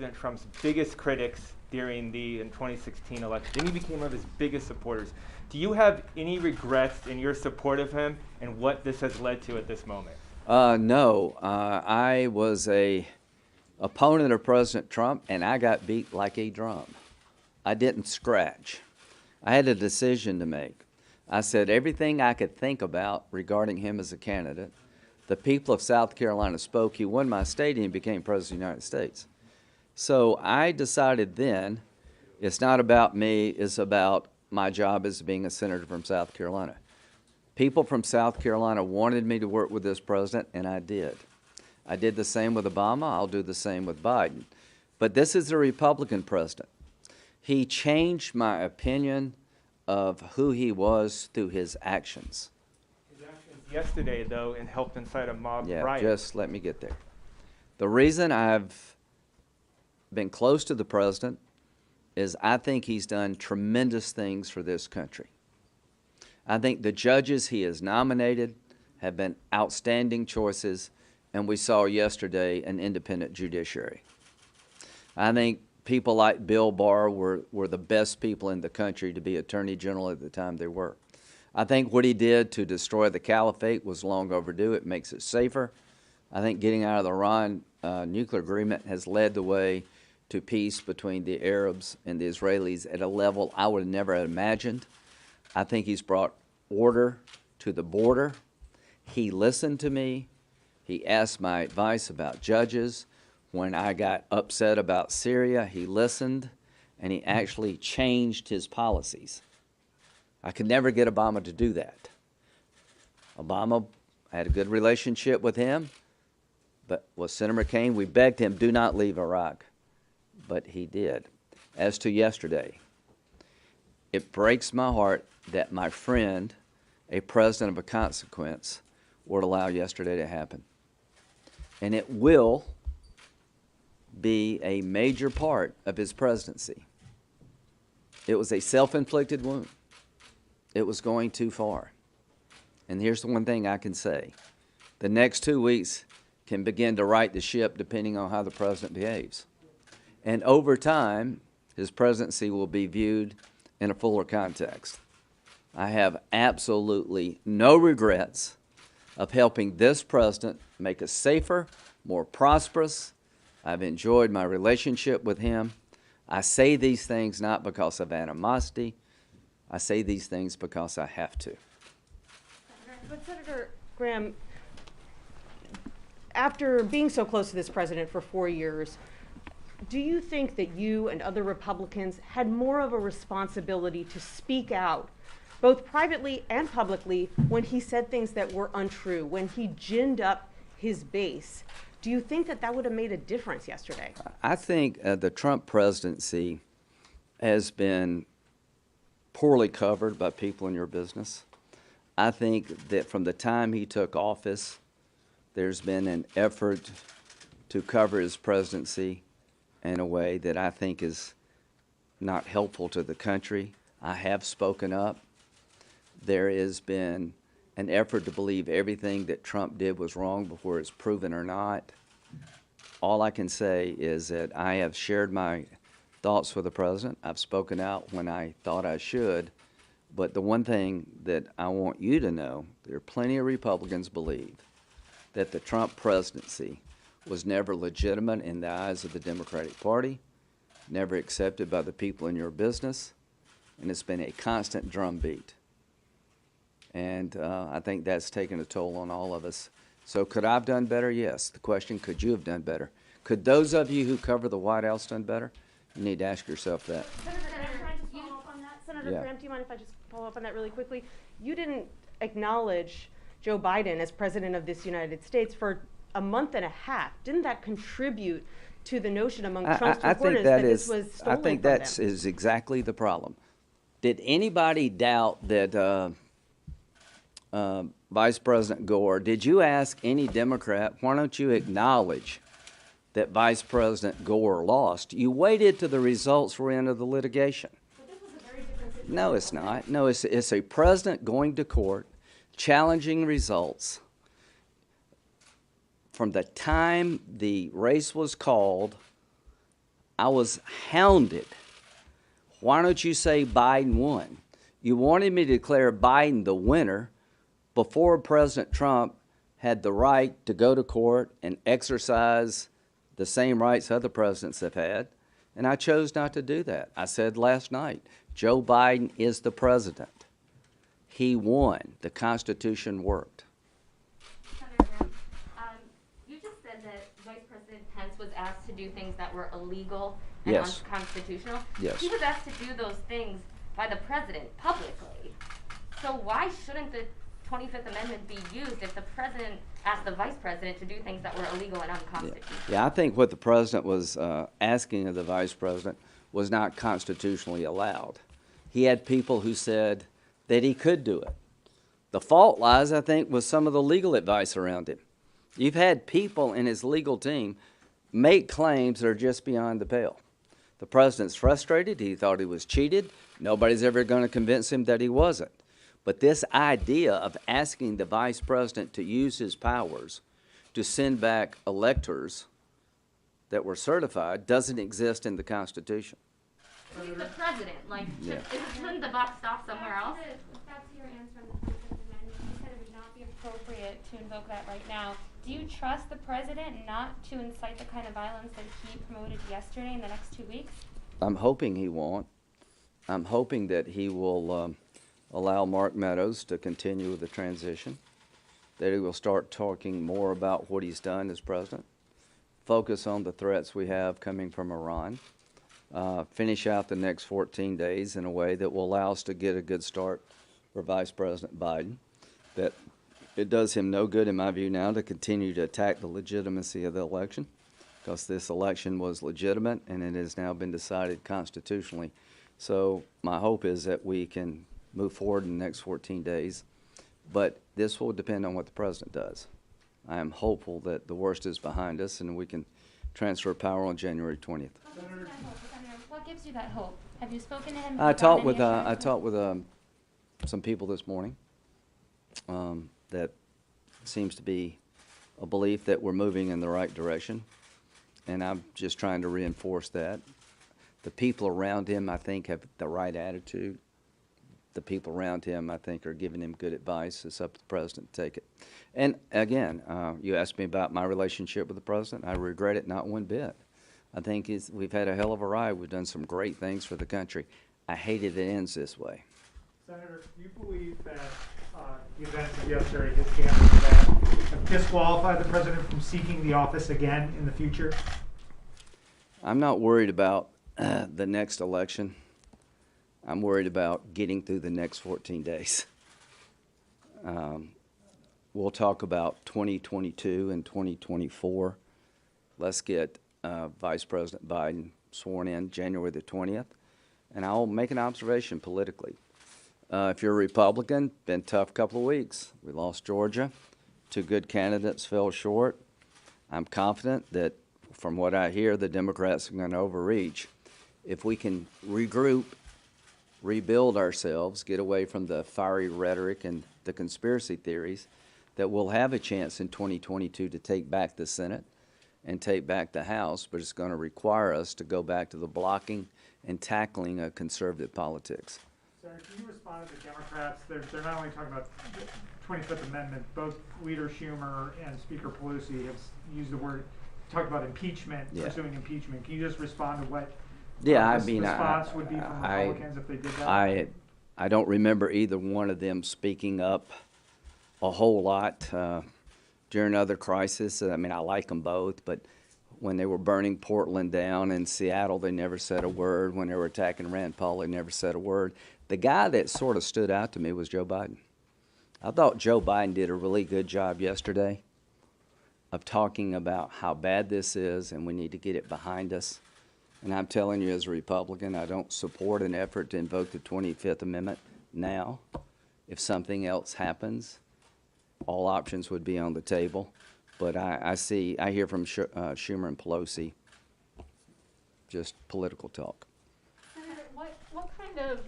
President Trump's biggest critics during the 2016 election, and he became one of his biggest supporters. Do you have any regrets in your support of him and what this has led to at this moment? No. I was a opponent of President Trump, and I got beat like a drum. I didn't scratch. I had a decision to make. I said everything I could think about regarding him as a candidate. The people of South Carolina spoke. He won my state and he became President of the United States. So I decided then, it's not about me, it's about my job as being a senator from South Carolina. People from South Carolina wanted me to work with this president, and I did. I did the same with Obama. I'll do the same with Biden. But this is a Republican president. He changed my opinion of who he was through his actions. His actions yesterday, though, and helped incite a mob riot. Just let me get there. The reason I've been close to the president is I think he's done tremendous things for this country. I think the judges he has nominated have been outstanding choices, and we saw yesterday an independent judiciary. I think people like Bill Barr were the best people in the country to be Attorney General at the time they were. I think what he did to destroy the caliphate was long overdue. It makes it safer. I think getting out of the Iran nuclear agreement has led the way to peace between the Arabs and the Israelis at a level I would have never imagined. I think he's brought order to the border. He listened to me. He asked my advice about judges. When I got upset about Syria, he listened, and he actually changed his policies. I could never get Obama to do that. Obama, I had a good relationship with him, but with Senator McCain, we begged him, do not leave Iraq. But he did. As to yesterday, it breaks my heart that my friend, a president of a consequence, would allow yesterday to happen. And it will be a major part of his presidency. It was a self-inflicted wound. It was going too far. And here's the one thing I can say. The next 2 weeks can begin to right the ship depending on how the president behaves. And over time, his presidency will be viewed in a fuller context. I have absolutely no regrets of helping this president make us safer, more prosperous. I've enjoyed my relationship with him. I say these things not because of animosity. I say these things because I have to. But Senator Graham, after being so close to this president for 4 years, do you think that you and other Republicans had more of a responsibility to speak out, both privately and publicly, when he said things that were untrue, when he ginned up his base? Do you think that that would have made a difference yesterday? I think the Trump presidency has been poorly covered by people in your business. I think that from the time he took office, there's been an effort to cover his presidency in a way that I think is not helpful to the country. I have spoken up. There has been an effort to believe everything that Trump did was wrong before it's proven or not. All I can say is that I have shared my thoughts with the president. I've spoken out when I thought I should. But the one thing that I want you to know, there are plenty of Republicans believe that the Trump presidency was never legitimate in the eyes of the Democratic Party, never accepted by the people in your business, and it's been a constant drumbeat. And I think that's taken a toll on all of us. So could I have done better? Yes. The question, could you have done better? Could those of you who cover the White House done better? You need to ask yourself that. Senator Graham, can I just follow up on that? Senator Graham, do you mind if I just follow up on that really quickly? You didn't acknowledge Joe Biden as president of this United States for a month and a half. Didn't that contribute to the notion among Trump's supporters that this was stolen I think from that them? is exactly the problem. Did anybody doubt that Vice President Gore, did you ask any Democrat, why don't you acknowledge that Vice President Gore lost? You waited till the results were in of the litigation. But this was a very different situation. No, it's not. No, it's a president going to court, challenging results. From the time the race was called I was hounded. Why don't you say Biden won? You wanted me to declare Biden the winner before President Trump had the right to go to court and exercise the same rights other presidents have had, and I chose not to do that. I said last night, Joe Biden is the president. He won. The Constitution worked. Senator Graham, you just said that Vice President Pence was asked to do things that were illegal and Yes. unconstitutional. Yes. He was asked to do those things by the president publicly. So why shouldn't the 25th Amendment be used if the president asked the vice president to do things that were illegal and unconstitutional? Yeah, I think what the president was asking of the vice president was not constitutionally allowed. He had people who said that he could do it. The fault lies, I think, with some of the legal advice around him. You've had people in his legal team make claims that are just beyond the pale. The president's frustrated. He thought he was cheated. Nobody's ever going to convince him that he wasn't. But this idea of asking the vice president to use his powers to send back electors that were certified doesn't exist in the Constitution. He's the president. Like, Yeah. shouldn't the buck stop somewhere else? Back to your answer on the 25th Amendment, you said it would not be appropriate to invoke that right now. Do you trust the president not to incite the kind of violence that he promoted yesterday in the next 2 weeks? I'm hoping he won't. I'm hoping that he will allow Mark Meadows to continue with the transition, that he will start talking more about what he's done as president, focus on the threats we have coming from Iran, finish out the next 14 days in a way that will allow us to get a good start for Vice President Biden, that it does him no good, in my view now, to continue to attack the legitimacy of the election, because this election was legitimate and it has now been decided constitutionally. So my hope is that we can move forward in the next 14 days, but this will depend on what the president does. I am hopeful that the worst is behind us and we can transfer power on January 20th. What gives you that hope? Have you spoken to him? I Have you talked gotten with any I assurance? talked with some people this morning. That seems to be a belief that we're moving in the right direction, and I'm just trying to reinforce that. The people around him, I think, have the right attitude. The people around him, I think, are giving him good advice. It's up to the president to take it. And again, you asked me about my relationship with the president. I regret it not one bit. I think we've had a hell of a ride. We've done some great things for the country. I hate it ends this way. Senator, do you believe that the events of yesterday, his gambling event, have disqualified the president from seeking the office again in the future? I'm not worried about the next election. I'm worried about getting through the next 14 days. We'll talk about 2022 and 2024. Let's get Vice President Biden sworn in January the 20th, and I'll make an observation politically. If you're a Republican, been a tough couple of weeks. We lost Georgia. 2 good candidates fell short. I'm confident that, from what I hear, the Democrats are going to overreach. If we can regroup, rebuild ourselves, get away from the fiery rhetoric and the conspiracy theories, that we'll have a chance in 2022 to take back the Senate and take back the House, but it's going to require us to go back to the blocking and tackling of conservative politics. Senator, can you respond to the Democrats? They're not only talking about the 25th Amendment, both Leader Schumer and Speaker Pelosi have used the word, talked about impeachment, Yeah. pursuing impeachment. Can you just respond to what Yeah, the response would be from Republicans if they did that? I don't remember either one of them speaking up a whole lot during other crises. I mean, I like them both, but when they were burning Portland down in Seattle, they never said a word. When they were attacking Rand Paul, they never said a word. The guy that sort of stood out to me was Joe Biden. I thought Joe Biden did a really good job yesterday of talking about how bad this is and we need to get it behind us. And I'm telling you, as a Republican, I don't support an effort to invoke the 25th Amendment now. If something else happens, all options would be on the table. But I hear from Schumer and Pelosi just political talk. Senator, what kind of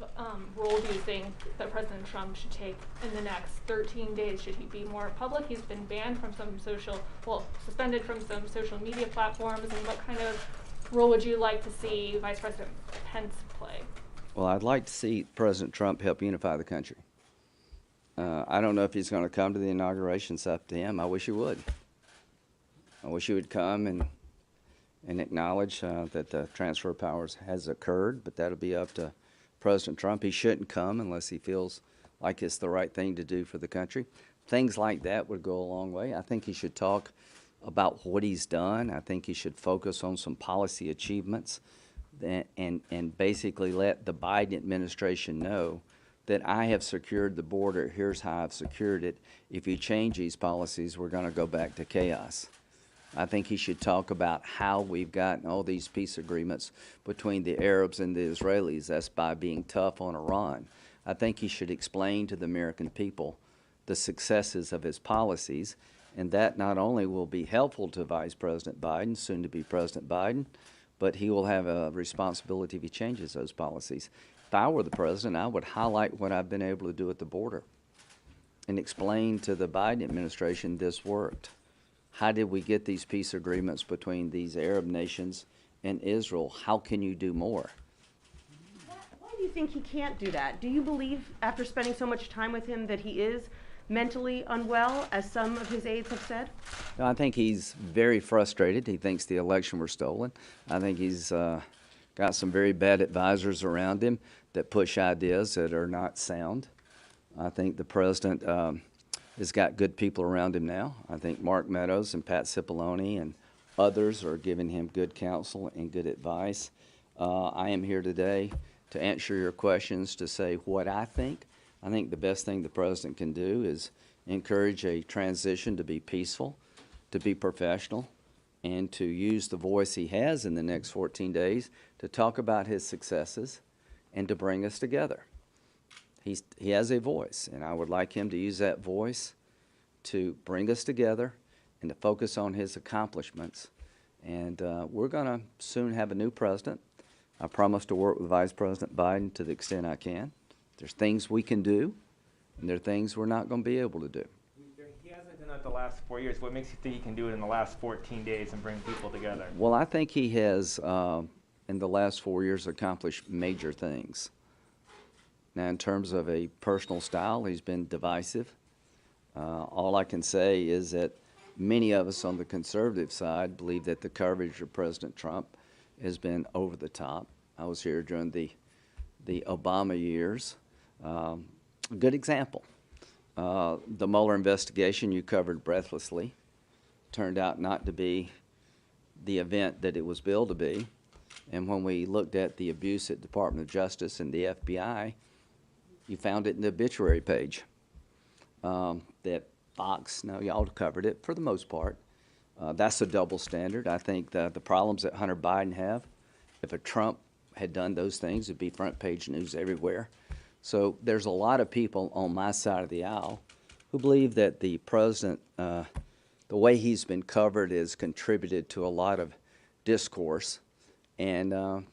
role do you think that President Trump should take in the next 13 days? Should he be more public? He's been banned from some suspended from some social media platforms. And role would you like to see Vice President Pence play? Well, I'd like to see President Trump help unify the country. I don't know if he's going to come to the inauguration. It's up to him. I wish he would. I wish he would come and acknowledge that the transfer of powers has occurred, but that'll be up to President Trump. He shouldn't come unless he feels like it's the right thing to do for the country. Things like that would go a long way. I think he should talk about what he's done. I think he should focus on some policy achievements and basically let the Biden administration know that I have secured the border. Here's how I've secured it. If you change these policies, we're going to go back to chaos. I think he should talk about how we've gotten all these peace agreements between the Arabs and the Israelis. That's by being tough on Iran. I think he should explain to the American people the successes of his policies, and that not only will be helpful to Vice President Biden, soon to be President Biden, but he will have a responsibility if he changes those policies. If I were the president, I would highlight what I've been able to do at the border and explain to the Biden administration this worked. How did we get these peace agreements between these Arab nations and Israel? How can you do more? Why do you think he can't do that? Do you believe, after spending so much time with him, that he is mentally unwell, as some of his aides have said? No, I think he's very frustrated. He thinks the election was stolen. I think he's got some very bad advisors around him that push ideas that are not sound. I think the president has got good people around him now. I think Mark Meadows and Pat Cipollone and others are giving him good counsel and good advice. I am here today to answer your questions, to say what I think. I think the best thing the president can do is encourage a transition to be peaceful, to be professional, and to use the voice he has in the next 14 days to talk about his successes and to bring us together. He has a voice, and I would like him to use that voice to bring us together and to focus on his accomplishments. And we're going to soon have a new president. I promise to work with Vice President Biden to the extent I can. There's things we can do, and there are things we're not going to be able to do. He hasn't done that the last 4 years. What makes you think he can do it in the last 14 days and bring people together? Well, I think he has, in the last 4 years, accomplished major things. Now, in terms of a personal style, he's been divisive. All I can say is that many of us on the conservative side believe that the coverage of President Trump has been over the top. I was here during the Obama years. A good example, the Mueller investigation you covered breathlessly turned out not to be the event that it was billed to be. And when we looked at the abuse at Department of Justice and the FBI, you found it in the obituary page. That Fox, no, y'all covered it for the most part. That's a double standard. I think that the problems that Hunter Biden have, if a Trump had done those things, it'd be front page news everywhere. So there's a lot of people on my side of the aisle who believe that the president, the way he's been covered has contributed to a lot of discourse. And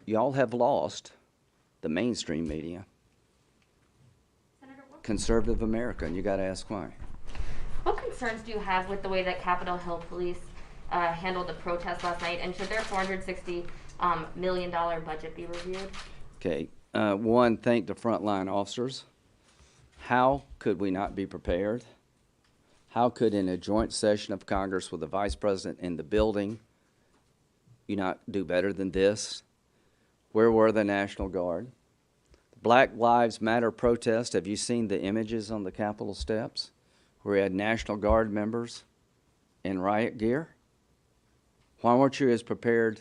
y'all have lost the mainstream media, Senator, conservative America, and you got to ask why. what concerns do you have with the way that Capitol Hill police handled the protest last night, and should their $460 million budget be reviewed? Okay, one, thank the frontline officers. How could we not be prepared? How could, in a joint session of Congress with the Vice President in the building, you not do better than this? Where were the National Guard? The Black Lives Matter protest, have you seen the images on the Capitol steps where we had National Guard members in riot gear? Why weren't you as prepared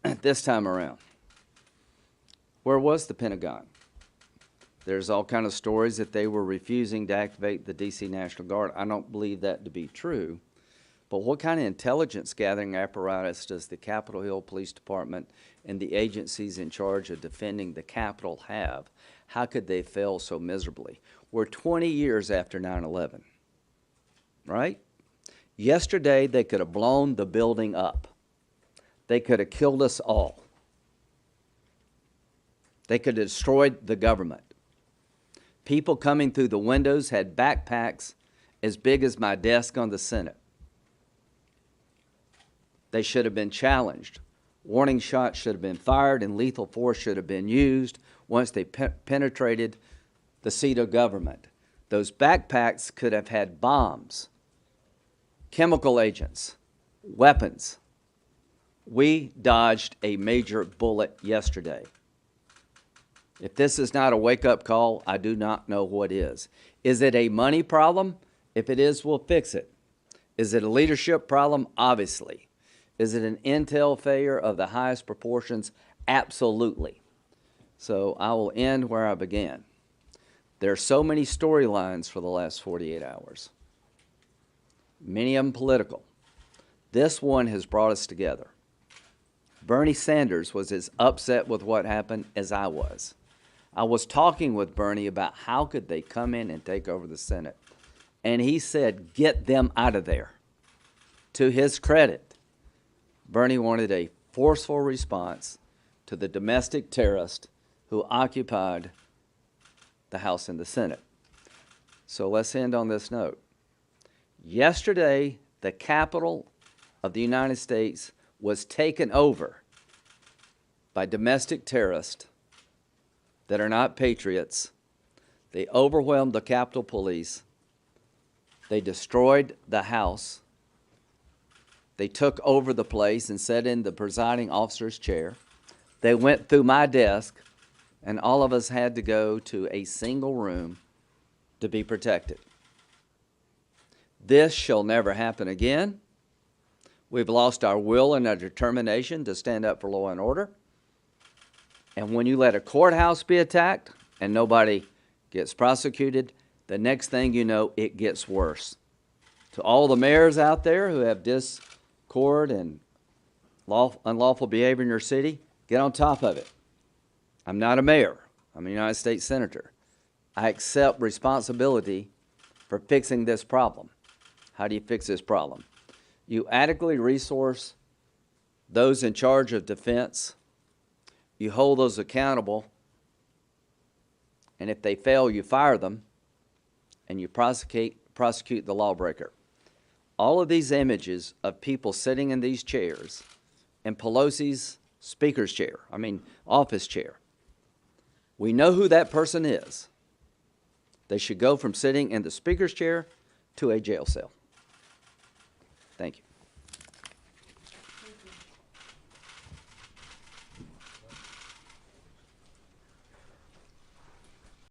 this time around? Where was the Pentagon? There's all kind of stories that they were refusing to activate the D.C. National Guard. I don't believe that to be true. But what kind of intelligence gathering apparatus does the Capitol Hill Police Department and the agencies in charge of defending the Capitol have? How could they fail so miserably? We're 20 years after 9/11, right? Yesterday, they could have blown the building up. They could have killed us all. They could have destroyed the government. People coming through the windows had backpacks as big as my desk on the Senate. they should have been challenged. Warning shots should have been fired and lethal force should have been used once they penetrated the seat of government. Those backpacks could have had bombs, chemical agents, weapons. We dodged a major bullet yesterday. If this is not a wake-up call, I do not know what is. Is it a money problem? If it is, we'll fix it. Is it a leadership problem? Obviously. Is it an intel failure of the highest proportions? Absolutely. So I will end where I began. There are so many storylines for the last 48 hours. Many of them political. This one has brought us together. Bernie Sanders was as upset with what happened as I was. I was talking with Bernie about how could they come in and take over the Senate. And he said, get them out of there. To his credit, Bernie wanted a forceful response to the domestic terrorist who occupied the House and the Senate. So let's end on this note. Yesterday, the Capitol of the United States was taken over by domestic terrorists that are not patriots. They overwhelmed the Capitol Police. They destroyed the House. They took over the place and sat in the presiding officer's chair. They went through my desk, and all of us had to go to a single room to be protected. This shall never happen again. We've lost our will and our determination to stand up for law and order. And when you let a courthouse be attacked and nobody gets prosecuted, the next thing you know, it gets worse. To all the mayors out there who have discord and unlawful behavior in your city, get on top of it. I'm not a mayor. I'm a United States Senator. I accept responsibility for fixing this problem. How do you fix this problem? You adequately resource those in charge of defense. You hold those accountable. And if they fail, you fire them. And you prosecute the lawbreaker. All of these images of people sitting in these chairs, in Pelosi's speaker's chair, office chair, we know who that person is. They should go from sitting in the speaker's chair to a jail cell. Thank you.